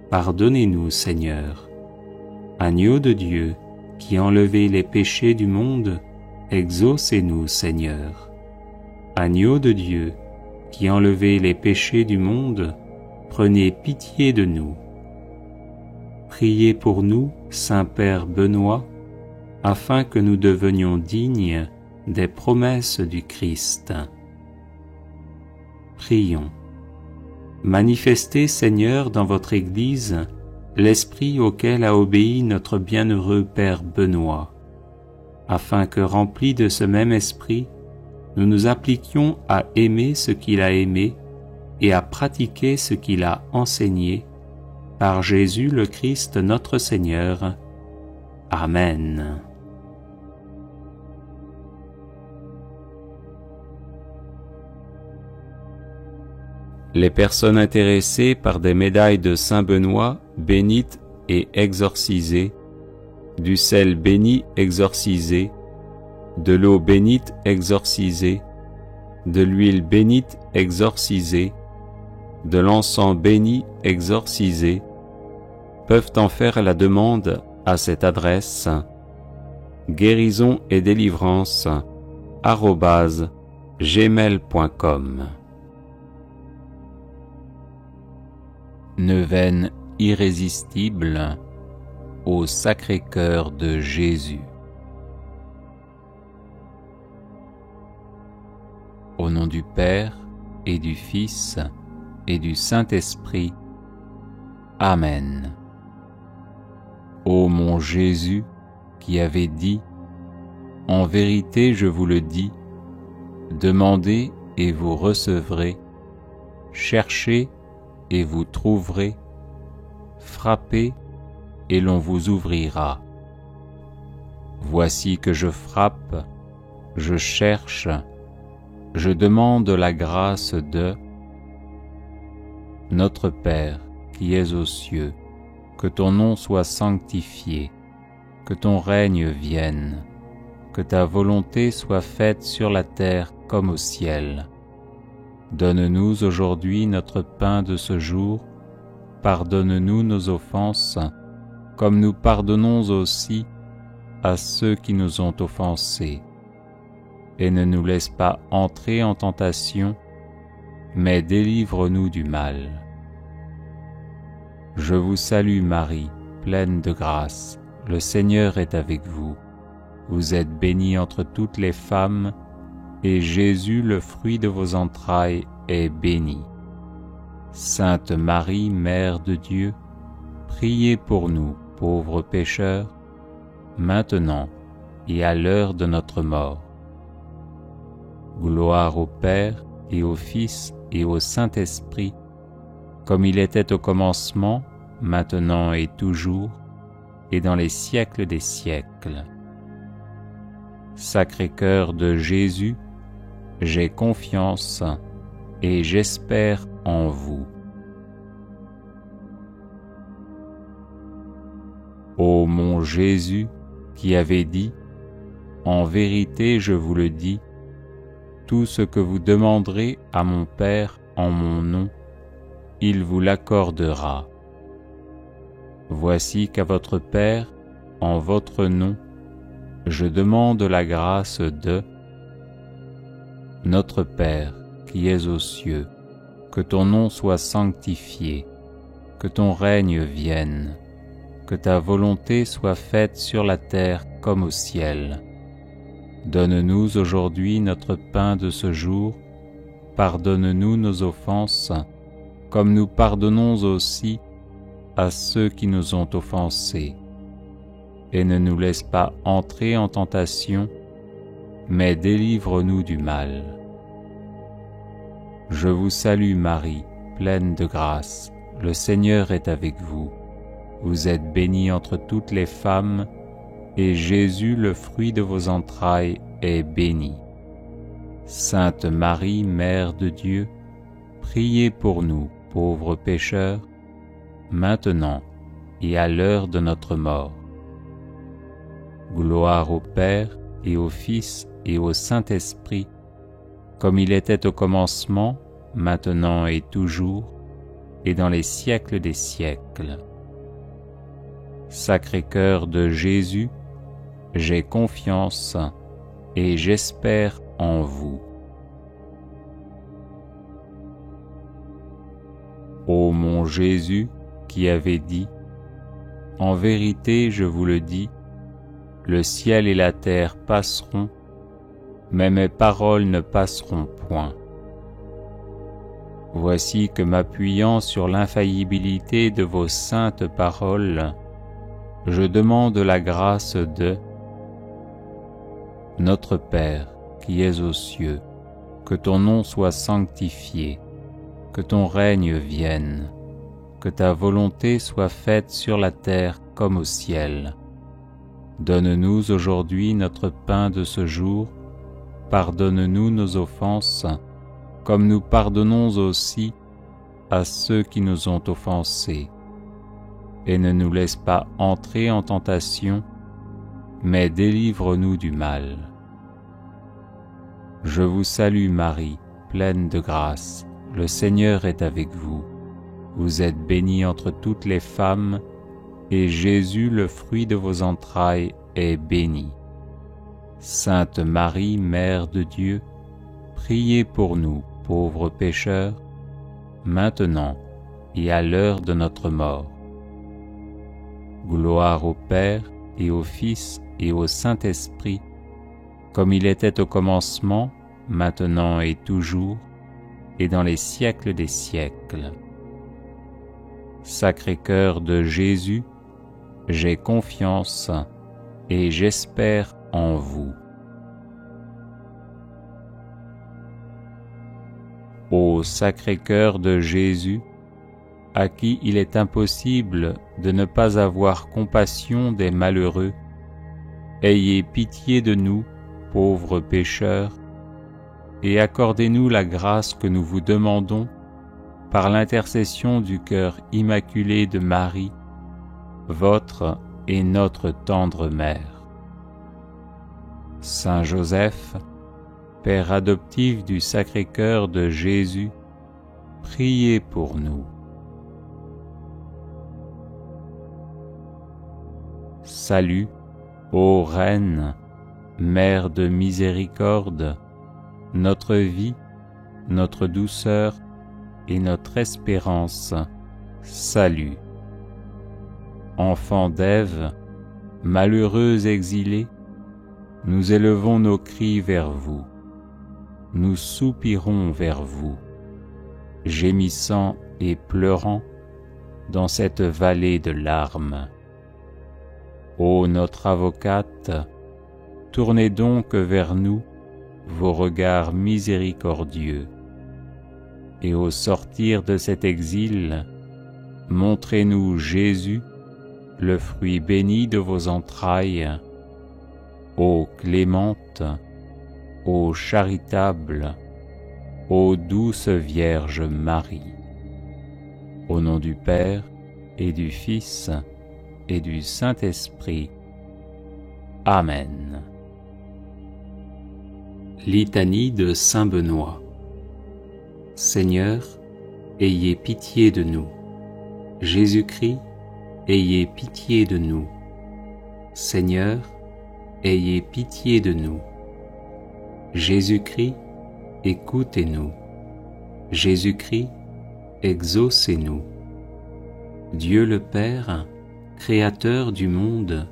pardonnez-nous, Seigneur. Agneau de Dieu, qui enlevez les péchés du monde, exaucez-nous, Seigneur. Agneau de Dieu, qui enlevez les péchés du monde, prenez pitié de nous. Priez pour nous, Saint-Père Benoît, afin que nous devenions dignes des promesses du Christ. Prions. Manifestez, Seigneur, dans votre Église, l'esprit auquel a obéi notre bienheureux Père Benoît, afin que, remplis de ce même esprit, nous nous appliquions à aimer ce qu'il a aimé et à pratiquer ce qu'il a enseigné, par Jésus le Christ notre Seigneur. Amen. Les personnes intéressées par des médailles de Saint Benoît bénites et exorcisées, du sel béni exorcisé, de l'eau bénite exorcisée, de l'huile bénite exorcisée, de l'encens béni exorcisé, peuvent en faire la demande à cette adresse: guérison et délivrance @gmail.com. Neuvaine irrésistible au Sacré-Cœur de Jésus. Au nom du Père et du Fils et du Saint-Esprit. Amen. Ô mon Jésus, qui avez dit: en vérité je vous le dis, demandez et vous recevrez, cherchez et vous trouverez, frappez et l'on vous ouvrira. Voici que je frappe, je cherche, je demande la grâce de Notre Père qui es aux cieux, que ton nom soit sanctifié, que ton règne vienne, que ta volonté soit faite sur la terre comme au ciel. Donne-nous aujourd'hui notre pain de ce jour, pardonne-nous nos offenses, comme nous pardonnons aussi à ceux qui nous ont offensés. Et ne nous laisse pas entrer en tentation, mais délivre-nous du mal. Je vous salue Marie, pleine de grâce, le Seigneur est avec vous. Vous êtes bénie entre toutes les femmes, et Jésus, le fruit de vos entrailles, est béni. Sainte Marie, Mère de Dieu, priez pour nous, pauvres pécheurs, maintenant et à l'heure de notre mort. Gloire au Père et au Fils et au Saint-Esprit, comme il était au commencement, maintenant et toujours, et dans les siècles des siècles. Sacré-Cœur de Jésus, j'ai confiance et j'espère en vous. Ô mon Jésus, qui avait dit, « En vérité, je vous le dis, tout ce que vous demanderez à mon Père en mon nom, il vous l'accordera. » Voici qu'à votre Père, en votre nom, je demande la grâce de Notre Père, qui es aux cieux, que ton nom soit sanctifié, que ton règne vienne, que ta volonté soit faite sur la terre comme au ciel. Donne-nous aujourd'hui notre pain de ce jour, pardonne-nous nos offenses, comme nous pardonnons aussi à ceux qui nous ont offensés. Et ne nous laisse pas entrer en tentation, mais délivre-nous du mal. Je vous salue Marie, pleine de grâce, le Seigneur est avec vous. Vous êtes bénie entre toutes les femmes, et Jésus, le fruit de vos entrailles, est béni. Sainte Marie, Mère de Dieu, priez pour nous, pauvres pécheurs, maintenant et à l'heure de notre mort. Gloire au Père et au Fils et au Saint-Esprit, comme il était au commencement, maintenant et toujours, et dans les siècles des siècles. Sacré-Cœur de Jésus, j'ai confiance et j'espère en vous. Ô mon Jésus, qui avait dit, « En vérité, je vous le dis, le ciel et la terre passeront, mais mes paroles ne passeront point. » Voici que m'appuyant sur l'infaillibilité de vos saintes paroles, je demande la grâce de Notre Père, qui es aux cieux, que ton nom soit sanctifié, que ton règne vienne, que ta volonté soit faite sur la terre comme au ciel. Donne-nous aujourd'hui notre pain de ce jour, pardonne-nous nos offenses, comme nous pardonnons aussi à ceux qui nous ont offensés. Et ne nous laisse pas entrer en tentation, mais délivre-nous du mal. Je vous salue Marie, pleine de grâce, le Seigneur est avec vous. Vous êtes bénie entre toutes les femmes, et Jésus, le fruit de vos entrailles, est béni. Sainte Marie, Mère de Dieu, priez pour nous, pauvres pécheurs, maintenant et à l'heure de notre mort. Gloire au Père et au Fils et au Saint-Esprit, comme il était au commencement, maintenant et toujours, et dans les siècles des siècles. Sacré-Cœur de Jésus, j'ai confiance et j'espère en vous. Ô Sacré-Cœur de Jésus, à qui il est impossible de ne pas avoir compassion des malheureux, ayez pitié de nous, pauvres pécheurs, et accordez-nous la grâce que nous vous demandons par l'intercession du cœur immaculé de Marie, votre et notre tendre mère. Saint Joseph, Père adoptif du Sacré-Cœur de Jésus, priez pour nous. Salut, ô Reine, Mère de miséricorde, notre vie, notre douceur et notre espérance, salut. Enfants d'Ève, malheureux exilés, nous élevons nos cris vers vous, nous soupirons vers vous, gémissant et pleurant dans cette vallée de larmes. Ô notre avocate, tournez donc vers nous vos regards miséricordieux, et au sortir de cet exil, montrez-nous Jésus, le fruit béni de vos entrailles. Ô clémente, ô charitable, ô douce Vierge Marie. Au nom du Père et du Fils et du Saint-Esprit. Amen. Litanie de Saint Benoît. Seigneur, ayez pitié de nous. Jésus-Christ, ayez pitié de nous. Seigneur, ayez pitié de nous. Jésus-Christ, écoutez-nous. Jésus-Christ, exaucez-nous. Dieu le Père, Créateur du monde,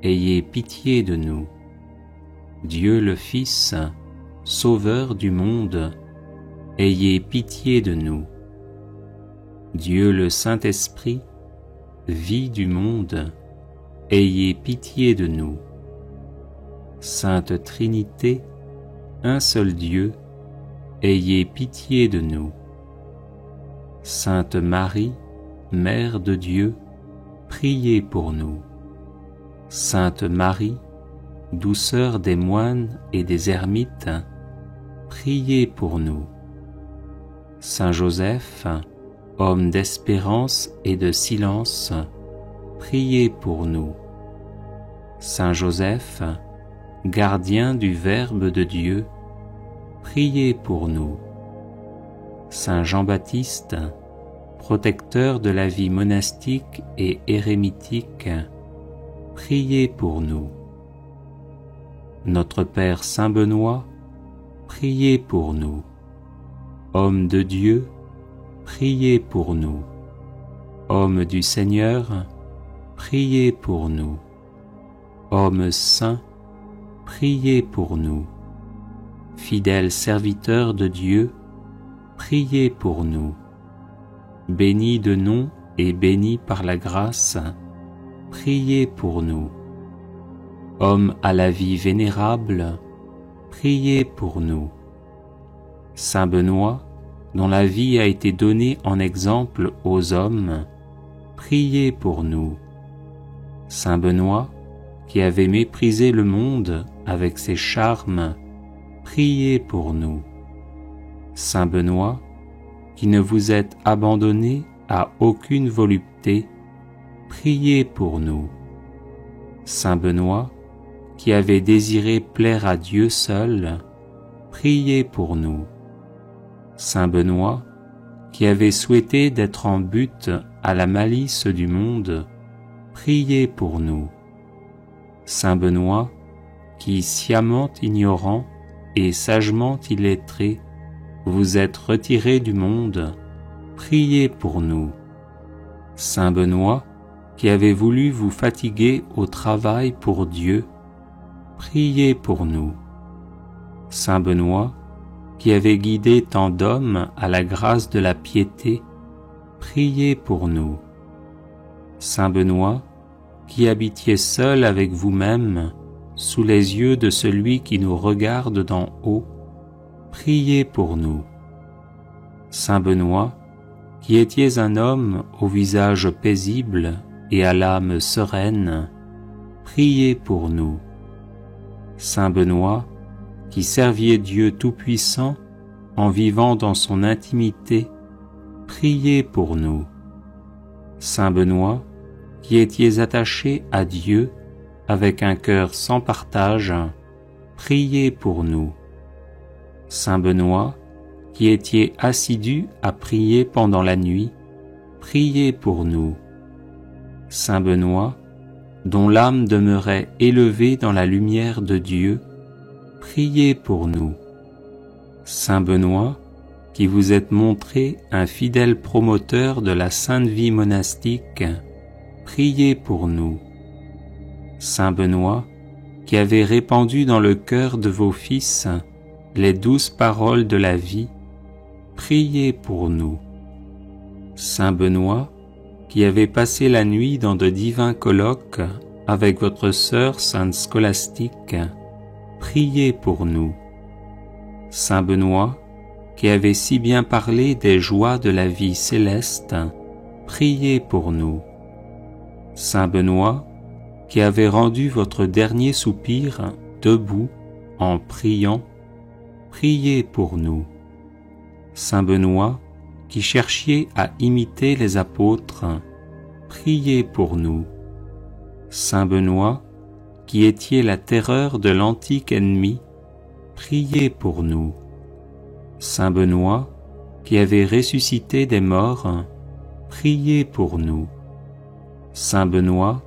ayez pitié de nous. Dieu le Fils, Sauveur du monde, ayez pitié de nous. Dieu le Saint-Esprit, vie du monde, ayez pitié de nous. Sainte Trinité, un seul Dieu, ayez pitié de nous. Sainte Marie, Mère de Dieu, priez pour nous. Sainte Marie, douceur des moines et des ermites, priez pour nous. Saint Joseph, homme d'espérance et de silence, priez pour nous. Saint Joseph, gardien du Verbe de Dieu, priez pour nous. Saint Jean-Baptiste, protecteur de la vie monastique et érémitique, priez pour nous. Notre Père Saint Benoît, priez pour nous. Homme de Dieu, priez pour nous. Homme du Seigneur, priez pour nous. Homme saint, priez pour nous. Fidèle serviteur de Dieu, priez pour nous. Béni de nom et béni par la grâce, priez pour nous. Homme à la vie vénérable, priez pour nous. Saint Benoît, dont la vie a été donnée en exemple aux hommes, priez pour nous. Saint Benoît, qui avait méprisé le monde avec ses charmes, priez pour nous. Saint Benoît, qui ne vous êtes abandonné à aucune volupté, priez pour nous. Saint Benoît, qui avait désiré plaire à Dieu seul, priez pour nous. Saint Benoît, qui avait souhaité d'être en butte à la malice du monde, priez pour nous. Saint Benoît, qui, sciemment ignorant et sagement illettré, vous êtes retiré du monde, priez pour nous. Saint Benoît, qui avez voulu vous fatiguer au travail pour Dieu, priez pour nous. Saint Benoît, qui avez guidé tant d'hommes à la grâce de la piété, priez pour nous. Saint Benoît, qui habitiez seul avec vous-même, sous les yeux de celui qui nous regarde d'en haut, priez pour nous. Saint Benoît, qui étiez un homme au visage paisible et à l'âme sereine, priez pour nous. Saint Benoît, qui serviez Dieu Tout-Puissant en vivant dans son intimité, priez pour nous. Saint Benoît, qui étiez attachés à Dieu avec un cœur sans partage, priez pour nous. Saint Benoît, qui étiez assidu à prier pendant la nuit, priez pour nous. Saint Benoît, dont l'âme demeurait élevée dans la lumière de Dieu, priez pour nous. Saint Benoît, qui vous êtes montré un fidèle promoteur de la sainte vie monastique, priez pour nous. Saint Benoît, qui avez répandu dans le cœur de vos fils les douces paroles de la vie, priez pour nous. Saint Benoît, qui avez passé la nuit dans de divins colloques avec votre sœur sainte Scolastique, priez pour nous. Saint Benoît, qui avez si bien parlé des joies de la vie céleste, priez pour nous. Saint Benoît, qui avez rendu votre dernier soupir debout en priant, priez pour nous. Saint Benoît, qui cherchiez à imiter les apôtres, priez pour nous. Saint Benoît, qui étiez la terreur de l'antique ennemi, priez pour nous. Saint Benoît, qui avez ressuscité des morts, priez pour nous. Saint Benoît,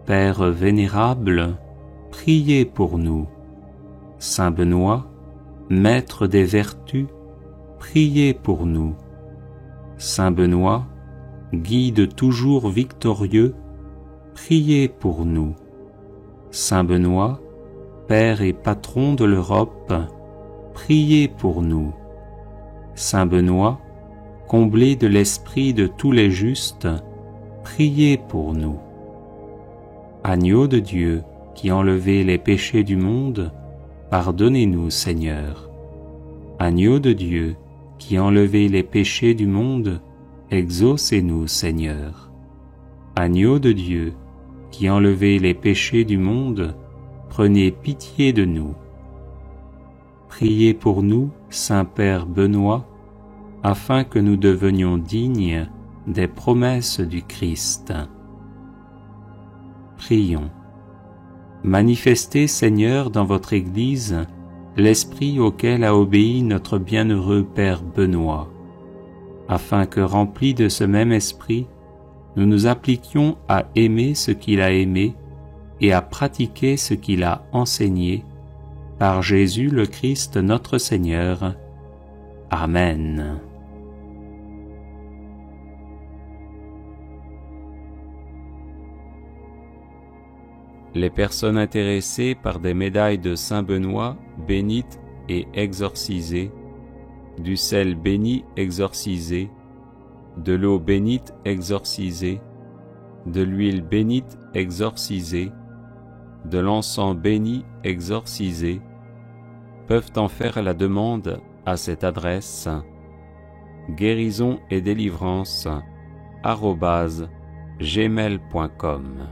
Père vénérable, priez pour nous. Saint Benoît, Maître des vertus, priez pour nous. Saint Benoît, Guide toujours victorieux, priez pour nous. Saint Benoît, Père et Patron de l'Europe, priez pour nous. Saint Benoît, comblé de l'esprit de tous les justes, priez pour nous. Agneau de Dieu, qui enlevez les péchés du monde, pardonnez-nous, Seigneur. Agneau de Dieu, qui enlevez les péchés du monde, exaucez-nous, Seigneur. Agneau de Dieu, qui enlevez les péchés du monde, prenez pitié de nous. Priez pour nous, Saint-Père Benoît, afin que nous devenions dignes des promesses du Christ. Prions. Manifestez, Seigneur, dans votre Église, l'esprit auquel a obéi notre bienheureux Père Benoît, afin que, remplis de ce même esprit, nous nous appliquions à aimer ce qu'il a aimé et à pratiquer ce qu'il a enseigné, par Jésus le Christ notre Seigneur. Amen. Les personnes intéressées par des médailles de Saint Benoît bénites et exorcisées, du sel béni exorcisé, de l'eau bénite exorcisée, de l'huile bénite exorcisée, de l'encens béni exorcisé, peuvent en faire la demande à cette adresse: guérison et délivrance @gmail.com.